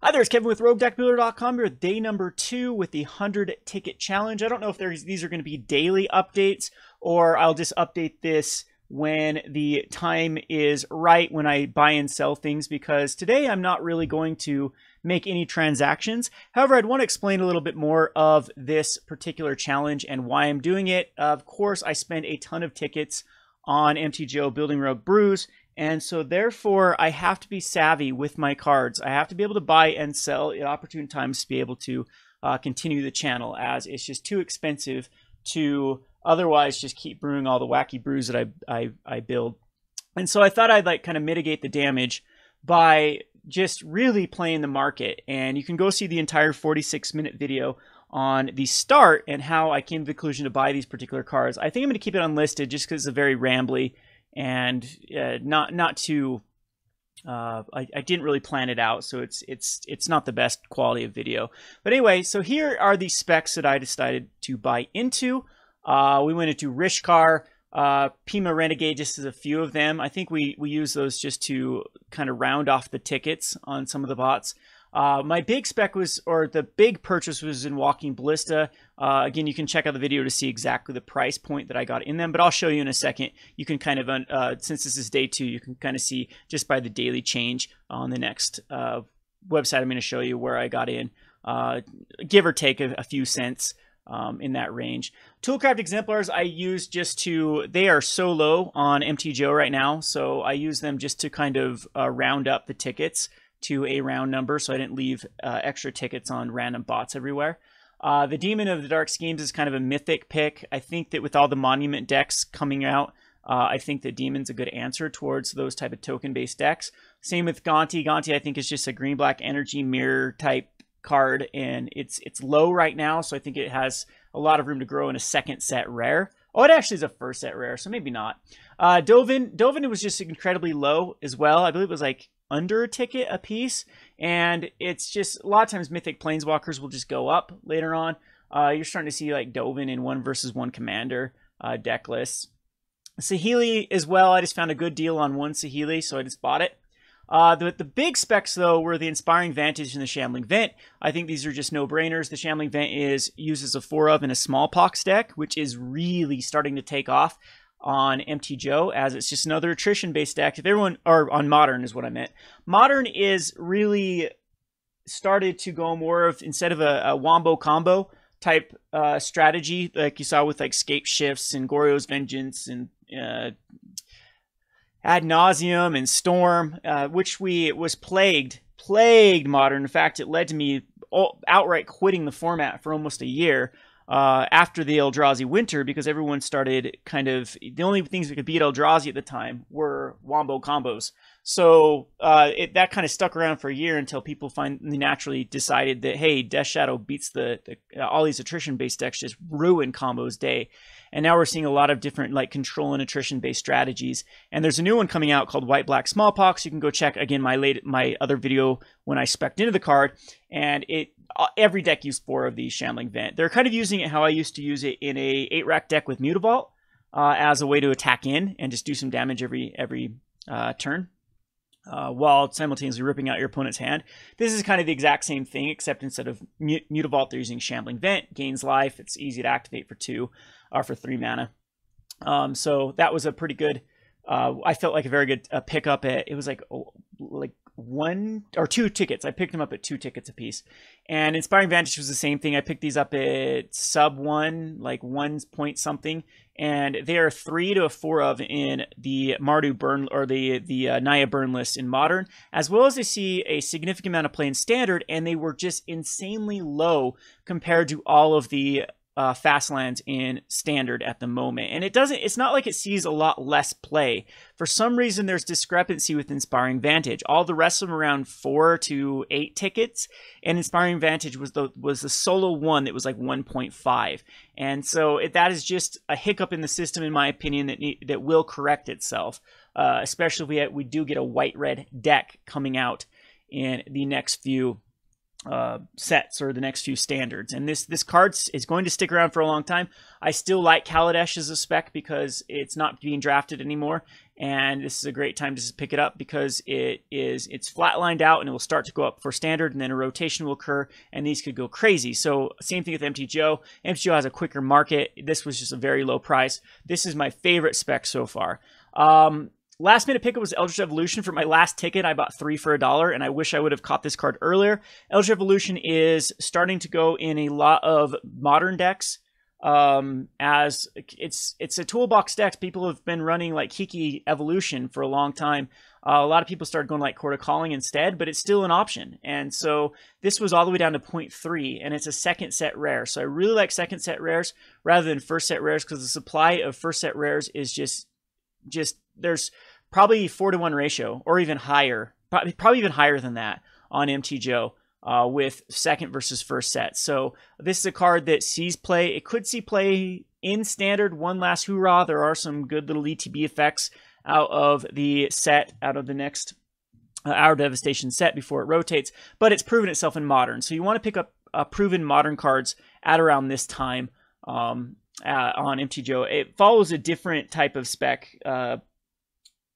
Hi there, it's Kevin with RogueDeckBuilder.com. Here with day number 2 with the 100 ticket challenge. I don't know if these are going to be daily updates or I'll just update this when the time is right when I buy and sell things, because today I'm not really going to make any transactions. However, I'd want to explain a little bit more of this particular challenge and why I'm doing it. Of course, I spend a ton of tickets on MTGO building Rogue Brews, and so therefore I have to be savvy with my cards. I have to be able to buy and sell at opportune times to be able to continue the channel, as it's just too expensive to otherwise just keep brewing all the wacky brews that I build. And so I thought I'd like kind of mitigate the damage by just really playing the market. And you can go see the entire 46-minute video on the start and how I came to the conclusion to buy these particular cards. I think I'm going to keep it unlisted just because it's very rambly and not too. I didn't really plan it out, so it's not the best quality of video. But anyway, so here are the specs that I decided to buy into. We went into Rishkar, Pima Renegade, just as a few of them. I think we use those just to kind of round off the tickets on some of the bots. My big spec was, or the big purchase was in Walking Ballista. Again, you can check out the video to see exactly the price point that I got in them, but I'll show you in a second. You can kind of, since this is day 2, you can kind of see just by the daily change on the next website I'm going to show you where I got in, give or take a few cents. In that range. Toolcraft exemplars I use just to, they are so low on MTGO right now, so I use them just to kind of round up the tickets to a round number, so I didn't leave extra tickets on random bots everywhere. The Demon of the Dark Schemes is kind of a mythic pick. I think that with all the Monument decks coming out, I think that Demon's a good answer towards those type of token-based decks. Same with Gonti. Gonti I think is just a green-black energy mirror type card, and it's low right now, so I think it has a lot of room to grow in a second set rare. Oh, it actually is a first set rare, so maybe not. Dovin was just incredibly low as well. I believe it was like under a ticket a piece, and it's just a lot of times Mythic Planeswalkers will just go up later on. You're starting to see like Dovin in 1 versus 1 commander deck lists. Saheeli as well, I just found a good deal on one Saheeli, so I just bought it. The big specs, though, were the Inspiring Vantage and the Shambling Vent. I think these are just no-brainers. The Shambling Vent uses a 4 of in a Smallpox deck, which is really starting to take off on MTGO, as it's just another attrition-based deck. If everyone, or on Modern is what I meant. Modern is really started to go more of, instead of a wombo combo type strategy, like you saw with like Scape Shifts and Goryo's Vengeance and Ad Nauseum and Storm, which was plagued Modern. In fact, it led to me outright quitting the format for almost a year after the Eldrazi Winter, because everyone started kind of, the only things that could beat Eldrazi at the time were wombo combos. So that kind of stuck around for a year until people finally naturally decided that, hey, Death Shadow beats all these attrition-based decks, just ruin combos day. And now we're seeing a lot of different like control and attrition-based strategies. And there's a new one coming out called White Black Smallpox. You can go check again my other video when I spec'd into the card. And every deck used 4 of these Shambling Vent. They're kind of using it how I used to use it in a 8-rack deck with Mutavault as a way to attack in and just do some damage every turn. While simultaneously ripping out your opponent's hand. This is kind of the exact same thing, except instead of Mutavault, they're using Shambling Vent. Gains life. It's easy to activate for 2 or for 3 mana. So that was a pretty good, I felt like a very good pickup. It was like 1 or 2 tickets. I picked them up at 2 tickets a piece. And Inspiring Vantage was the same thing. I picked these up at sub 1, like 1 point something. And they are 3 to a 4 of in the Mardu burn, or the Naya burn list in Modern, as well as I see a significant amount of play in Standard, and they were just insanely low compared to all of the fast lands in Standard at the moment. And it's not like it sees a lot less play. For some reason, there's discrepancy with Inspiring Vantage. All the rest of them around 4 to 8 tickets, and Inspiring Vantage was the solo one that was like 1.5. And so that is just a hiccup in the system, in my opinion, that will correct itself, especially if we do get a white-red deck coming out in the next few sets, or the next few standards. And this card is going to stick around for a long time. I still like Kaladesh as a spec because it's not being drafted anymore, And this is a great time to just pick it up because it's flatlined out and it will start to go up for standard, and then a rotation will occur, and these could go crazy. So same thing with MTGO. MTGO has a quicker market. This was just a very low price. This is my favorite spec so far. Last minute pickup was Eldritch Evolution. For my last ticket, I bought 3 for $1, and I wish I would have caught this card earlier. Eldritch Evolution is starting to go in a lot of modern decks. As it's a toolbox deck. People have been running like Kiki Evolution for a long time. A lot of people started going like Court of Calling instead, but it's still an option. And so this was all the way down to 0.3, and it's a second set rare. So I really like second set rares rather than first set rares, because the supply of first set rares is just there's probably 4-to-1 ratio or even higher, probably even higher than that on MTGO. With second versus first set. So this is a card that sees play. It could see play in standard. One last hoorah. There are some good little ETB effects out of the set, out of the next Hour Devastation set before it rotates, but it's proven itself in modern. So you want to pick up proven modern cards at around this time on MTGO. It follows a different type of spec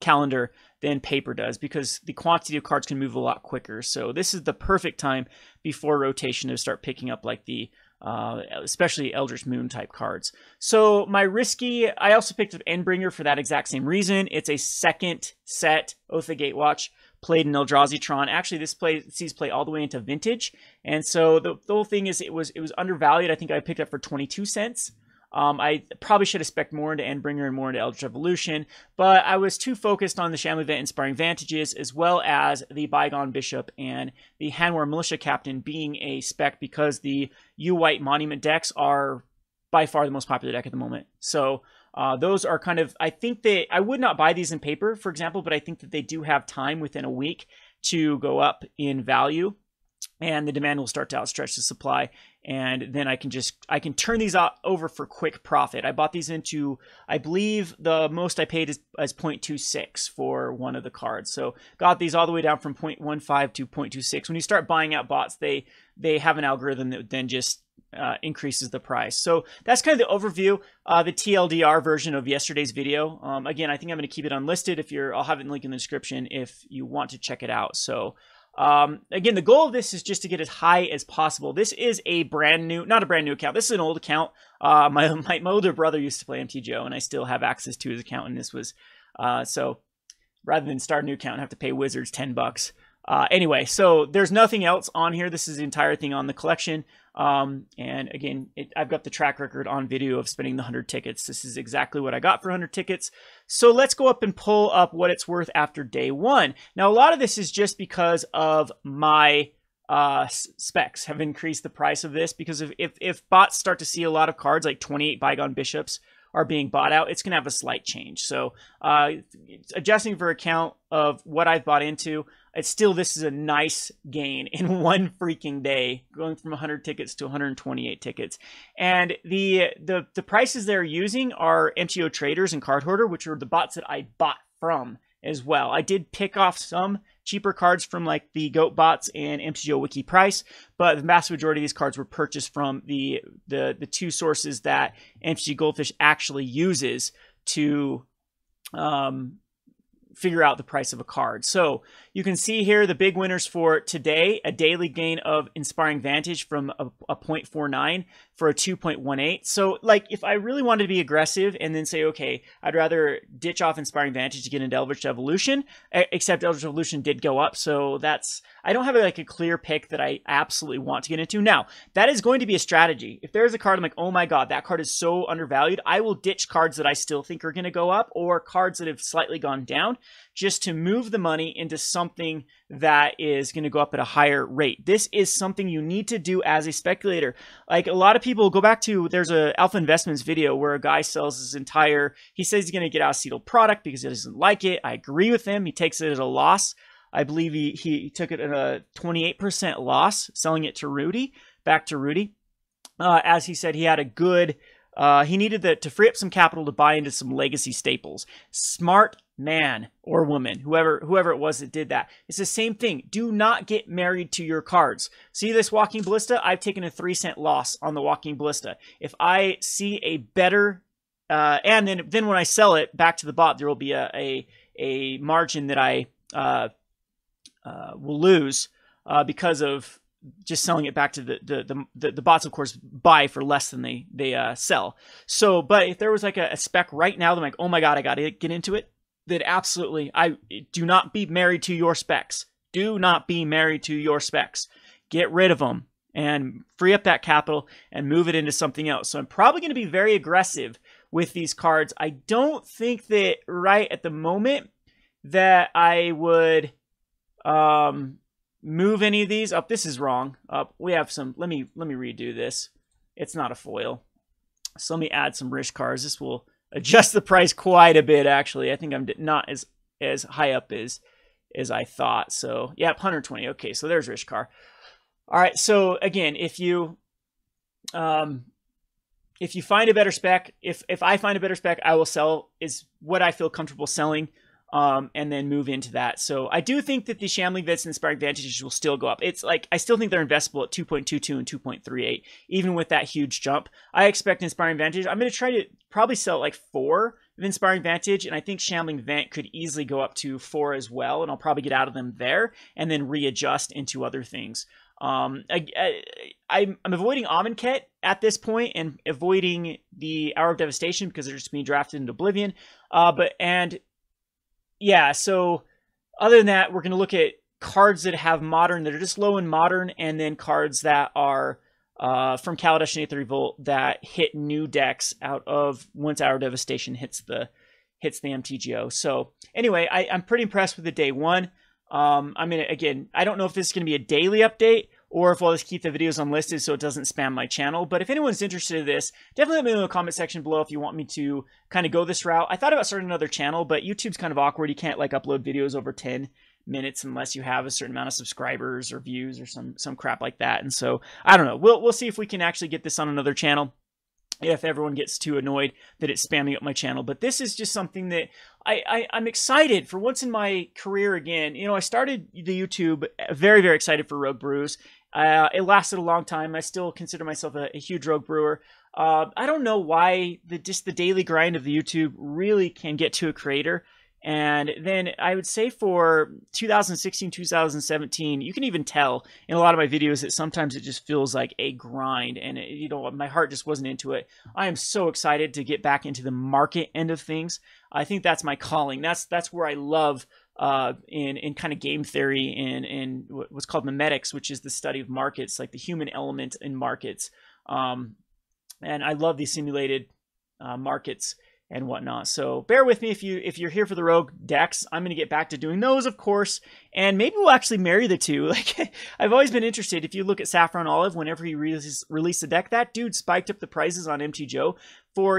calendar than paper does, because the quantity of cards can move a lot quicker. So this is the perfect time before rotation to start picking up like the especially Eldritch Moon type cards. So my risky, I also picked up Endbringer for that exact same reason. It's a second set Oath of Gatewatch played in Eldrazi-tron. Actually, this sees play all the way into Vintage, and so the whole thing is it was undervalued. I think I picked up for 22 cents. I probably should have spec'd more into Endbringer and more into Eldritch Evolution, but I was too focused on the Shaman Event Inspiring Vantages, as well as the Bygone Bishop and the Hanwar Militia Captain being a spec, because the U-White Monument decks are by far the most popular deck at the moment. So those are kind of, I think I would not buy these in paper, for example, but I think that they do have time within a week to go up in value, and the demand will start to outstretch the supply, and then I can turn these over for quick profit. I bought these into, I believe the most I paid is 0.26 for one of the cards. So got these all the way down from 0.15 to 0.26. When you start buying out bots, they have an algorithm that then just increases the price. So that's kind of the overview, the TLDR version of yesterday's video. Again, I think I'm going to keep it unlisted. I'll have it linked in the description if you want to check it out. So again, the goal of this is just to get as high as possible. This is a not a brand new account. This is an old account. My older brother used to play MTGO, and I still have access to his account. And this was, so rather than start a new account and have to pay Wizards $10. Anyway, so there's nothing else on here. This is the entire thing on the collection. And again, I've got the track record on video of spending the 100 tickets. This is exactly what I got for 100 tickets. So let's go up and pull up what it's worth after day one. Now, a lot of this is just because of my specs have increased the price of this, because if bots start to see a lot of cards like 28 Bygone Bishops are being bought out, it's going to have a slight change. So adjusting for account of what I've bought into, this is a nice gain in one freaking day, going from 100 tickets to 128 tickets. And the prices they're using are MTO Traders and Card Hoarder, which are the bots that I bought from as well. I did pick off some cheaper cards from like the Goat bots and MTGO Wiki price, but the vast majority of these cards were purchased from the two sources that MTG Goldfish actually uses to figure out the price of a card. So you can see here the big winners for today: a daily gain of Inspiring Vantage from a 0.49 for a 2.18. So like if I really wanted to be aggressive and then say, okay, I'd rather ditch off Inspiring Vantage to get into Eldritch Evolution, except Eldritch Evolution did go up. So I don't have like a clear pick that I absolutely want to get into. Now, that is going to be a strategy. If there's a card I'm like, oh my God, that card is so undervalued, I will ditch cards that I still think are going to go up, or cards that have slightly gone down, just to move the money into something that is going to go up at a higher rate. This is something you need to do as a speculator. Like a lot of people go back to, there's a Alpha Investments video where a guy sells his he says he's going to get out of Sealed product because he doesn't like it. I agree with him. He takes it at a loss. I believe he took it at a 28% loss, selling it to Rudy, back to Rudy. As he said, he had a good, he needed to free up some capital to buy into some legacy staples. Smart man or woman, whoever it was that did that. It's the same thing. Do not get married to your cards. See this Walking Ballista? I've taken a 3-cent loss on the Walking Ballista. If I see a better and then when I sell it back to the bot, there will be a margin that I will lose because of just selling it back to the bots. Of course, buy for less than they sell. So, but if there was like a spec right now, that I'm like, oh my god, I got to get into it. Then absolutely, do not be married to your specs. Do not be married to your specs. Get rid of them and free up that capital and move it into something else. So I'm probably going to be very aggressive with these cards. I don't think that right at the moment that I would move any of these up. This is wrong. We have some. Let me redo this. It's not a foil. So let me add some Rish cards. This will adjust the price quite a bit. Actually, I think I'm not as high up as I thought. So yeah, 120. Okay, so there's Rish car. All right. So again, if you find a better spec, if I find a better spec, I will sell is what I feel comfortable selling. And then move into that. So I do think that the Shamling Vets and Inspiring Vantages will still go up. It's like, I still think they're investable at 2.22 and 2.38, even with that huge jump. I expect Inspiring Vantage. I'm going to try to probably sell like 4 of Inspiring Vantage, and I think Shambling Vent could easily go up to 4 as well, and I'll probably get out of them there and then readjust into other things. I'm avoiding Amonkhet at this point and avoiding the Hour of Devastation because they're just being drafted into Oblivion. Yeah, so other than that, we're going to look at cards that have Modern, that are just low in Modern, and then cards that are from Kaladesh and Aether Revolt that hit new decks out of once Hour Devastation hits the MTGO. So anyway, I'm pretty impressed with the day one. I mean, again, I don't know if this is going to be a daily update or if I'll just keep the videos unlisted so it doesn't spam my channel. But if anyone's interested in this, definitely let me know in the comment section below if you want me to kind of go this route. I thought about starting another channel, but YouTube's kind of awkward. You can't like upload videos over 10 minutes unless you have a certain amount of subscribers or views or some crap like that. And so I don't know. We'll see if we can actually get this on another channel, if everyone gets too annoyed that it's spamming up my channel. But this is just something that I'm excited for once in my career again. You know, I started the YouTube very, very excited for Rogue Brews. It lasted a long time. I still consider myself a huge Rogue brewer. I don't know why just the daily grind of the YouTube really can get to a creator. And then I would say for 2016, 2017, you can even tell in a lot of my videos that sometimes it just feels like a grind, and you know, my heart just wasn't into it. I am so excited to get back into the market end of things. I think that's my calling. That's where I love in kind of game theory and what's called memetics, which is the study of markets, like the human element in markets. And I love these simulated markets and whatnot. So bear with me if you're here for the Rogue decks. I'm going to get back to doing those, of course, and maybe we'll actually marry the two. Like, I've always been interested. If you look at Saffron Olive, whenever he released a deck, that dude spiked up the prices on MTGO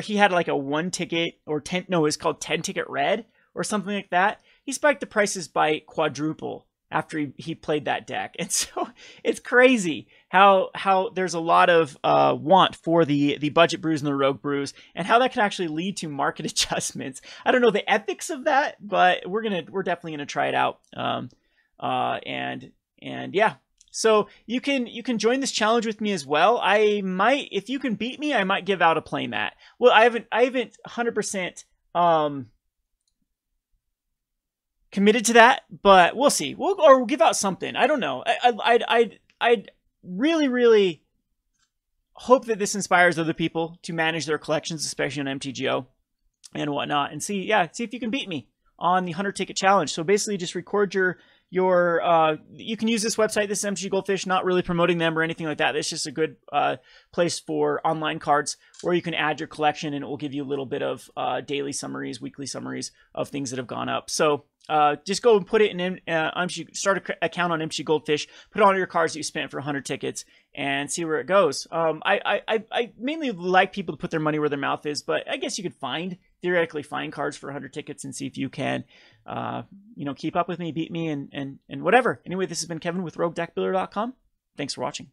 he had like a 1 ticket or 10, no, it's called 10 ticket red or something like that. He spiked the prices by quadruple after he played that deck. And so it's crazy how there's a lot of want for the budget brews and the Rogue brews, and how that can actually lead to market adjustments. I don't know the ethics of that, but we're definitely gonna try it out. And yeah. So you can join this challenge with me as well. I might, if you can beat me, I might give out a playmat. Well, I haven't 100% committed to that, but we'll see. We'll give out something. I don't know. I'd really, really hope that this inspires other people to manage their collections, especially on MTGO and whatnot, and see if you can beat me on the 100 ticket challenge. So basically, just record your you can use this website. This is MTG Goldfish, not really promoting them or anything like that. It's just a good place for online cards where you can add your collection, and it will give you a little bit of daily summaries, weekly summaries of things that have gone up. So just go and put it in start an account on MTG Goldfish, put all your cards that you spent for 100 tickets, and see where it goes. I mainly like people to put their money where their mouth is, but I guess you could theoretically find cards for 100 tickets and see if you can, keep up with me, beat me, and whatever. Anyway, this has been Kevin with RogueDeckBuilder.com. Thanks for watching.